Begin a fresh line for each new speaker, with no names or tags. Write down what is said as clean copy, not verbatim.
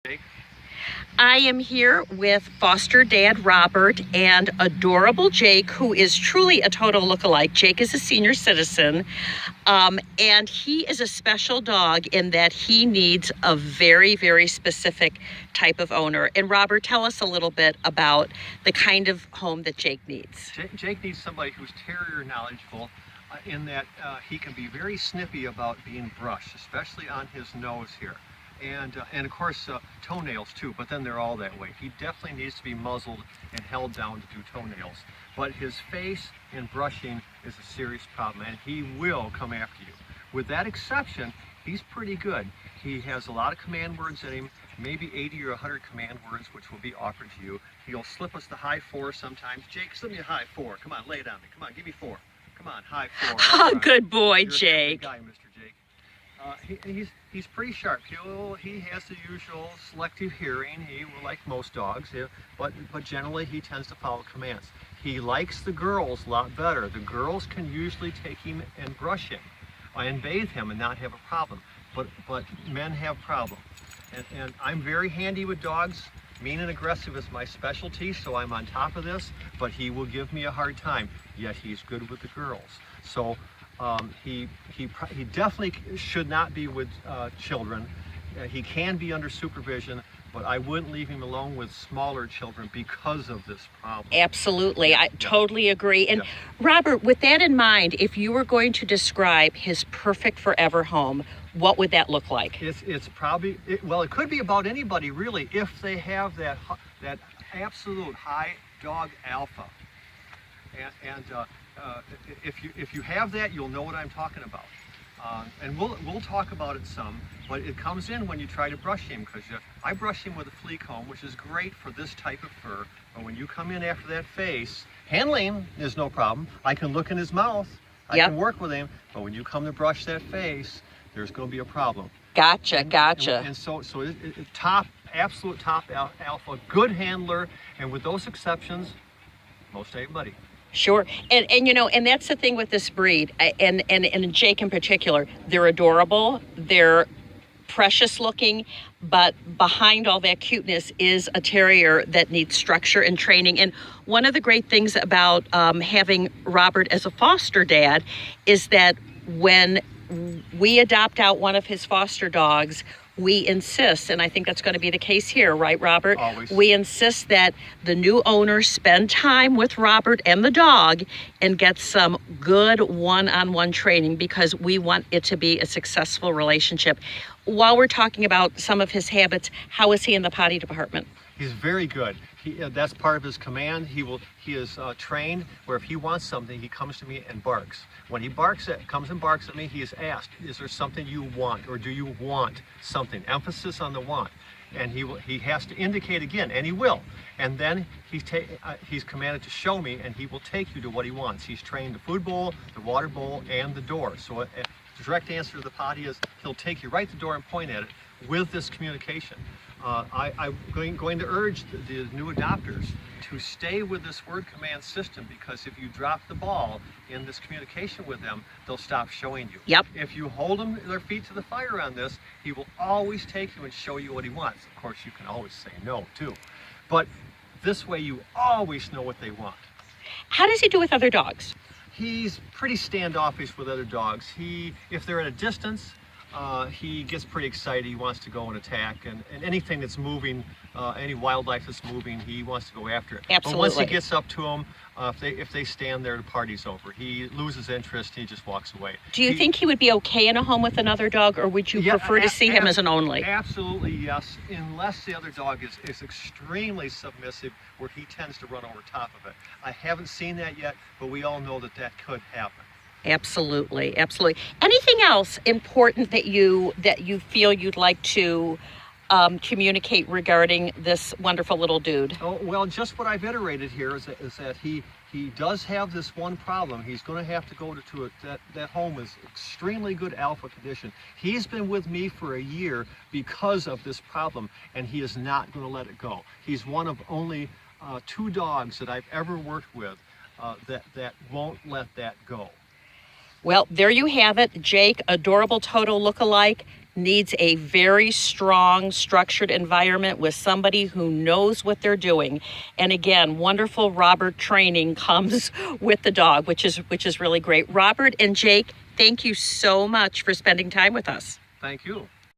Jake?
I am here with foster dad Robert and adorable Jake, who is truly a total lookalike. Jake is a senior citizen, and he is a special dog in that he needs a very, very specific type of owner. And Robert, tell us a little bit about the kind of home that Jake needs.
Jake needs somebody who's terrier knowledgeable in that he can be very snippy about being brushed, especially on his nose here. And of course toenails too, but then they're all that way. He definitely needs to be muzzled and held down to do toenails. But his face and brushing is a serious problem, and he will come after you. With that exception, he's pretty good. He has a lot of command words in him, maybe 80 or 100 command words, which will be offered to you. He'll slip us the high four sometimes. Jake, slip me a high four. Come on, lay it on me. Come on, give me four. Come on, high four.
Oh,
right.
good boy,
You're
Jake.
a good guy, Mr. Jake. He's pretty sharp. He has the usual selective hearing. He will, like most dogs, but generally he tends to follow commands. He likes the girls a lot better. The girls can usually take him and brush him and bathe him and not have a problem. But men have problems. And I'm very handy with dogs. Mean and aggressive is my specialty, so I'm on top of this, but he will give me a hard time, yet he's good with the girls. So he definitely should not be with children. He can be under supervision, but I wouldn't leave him alone with smaller children because of this problem.
Absolutely. I totally agree. And Robert, with that in mind, if you were going to describe his perfect forever home, what would that look like?
It's probably, well, it could be about anybody really, if they have that absolute high dog alpha. And if you have that, you'll know what I'm talking about. And we'll talk about it some, but it comes in when you try to brush him, because I brush him with a flea comb, which is great for this type of fur. But when you come in after that face, handling is no problem. I can look in his mouth, I can work with him, but when you come to brush that face, there's going to be a problem.
Gotcha.
And so absolute top alpha, good handler, and with those exceptions, most everybody.
Sure. And you know, and that's the thing with this breed, and Jake in particular, they're adorable, they're precious looking, but behind all that cuteness is a terrier that needs structure and training. And one of the great things about having Robert as a foster dad is that when we adopt out one of his foster dogs, we insist, and I think that's going to be the case here, right, Robert?
Always.
We insist that the new owner spend time with Robert and the dog and get some good one-on-one training, because we want it to be a successful relationship. While we're talking about some of his habits, how is he in the potty department?
He's very good. That's part of his command. He is trained where if he wants something, he comes to me and barks. When he comes and barks at me, he is asked, is there something you want, or do you want something? Emphasis on the want. And he has to indicate again, and he will. And then he's commanded to show me, and he will take you to what he wants. He's trained the food bowl, the water bowl, and the door. So the direct answer to the potty is he'll take you right to the door and point at it with this communication. I'm going to urge the new adopters to stay with this word command system, because if you drop the ball in this communication with them, they'll stop showing you.
Yep.
If you hold them their feet to the fire on this, he will always take you and show you what he wants. Of course, you can always say no too, but this way you always know what they want.
How does he do with other dogs?
He's pretty standoffish with other dogs. If they're at a distance, he gets pretty excited. He wants to go and attack, and anything that's moving, any wildlife that's moving, he wants to go after it.
Absolutely.
But once he gets up to them, if they stand there, the party's over. He loses interest. He just walks away.
Do you think he would be okay in a home with another dog, or would you prefer to see him as an only?
Absolutely, yes, unless the other dog is extremely submissive, where he tends to run over top of it. I haven't seen that yet, but we all know that could happen.
Absolutely. Anything else important that you feel you'd like to communicate regarding this wonderful little dude?
Oh, well, just what I've iterated here is that he does have this one problem. He's going to have to go to that home is extremely good alpha condition. He's been with me for a year because of this problem, and he is not going to let it go. He's one of only 2 dogs that I've ever worked with that won't let that go.
Well, there you have it. Jake, adorable total lookalike, needs a very strong, structured environment with somebody who knows what they're doing. And again, wonderful Robert training comes with the dog, which is really great. Robert and Jake, thank you so much for spending time with us.
Thank you.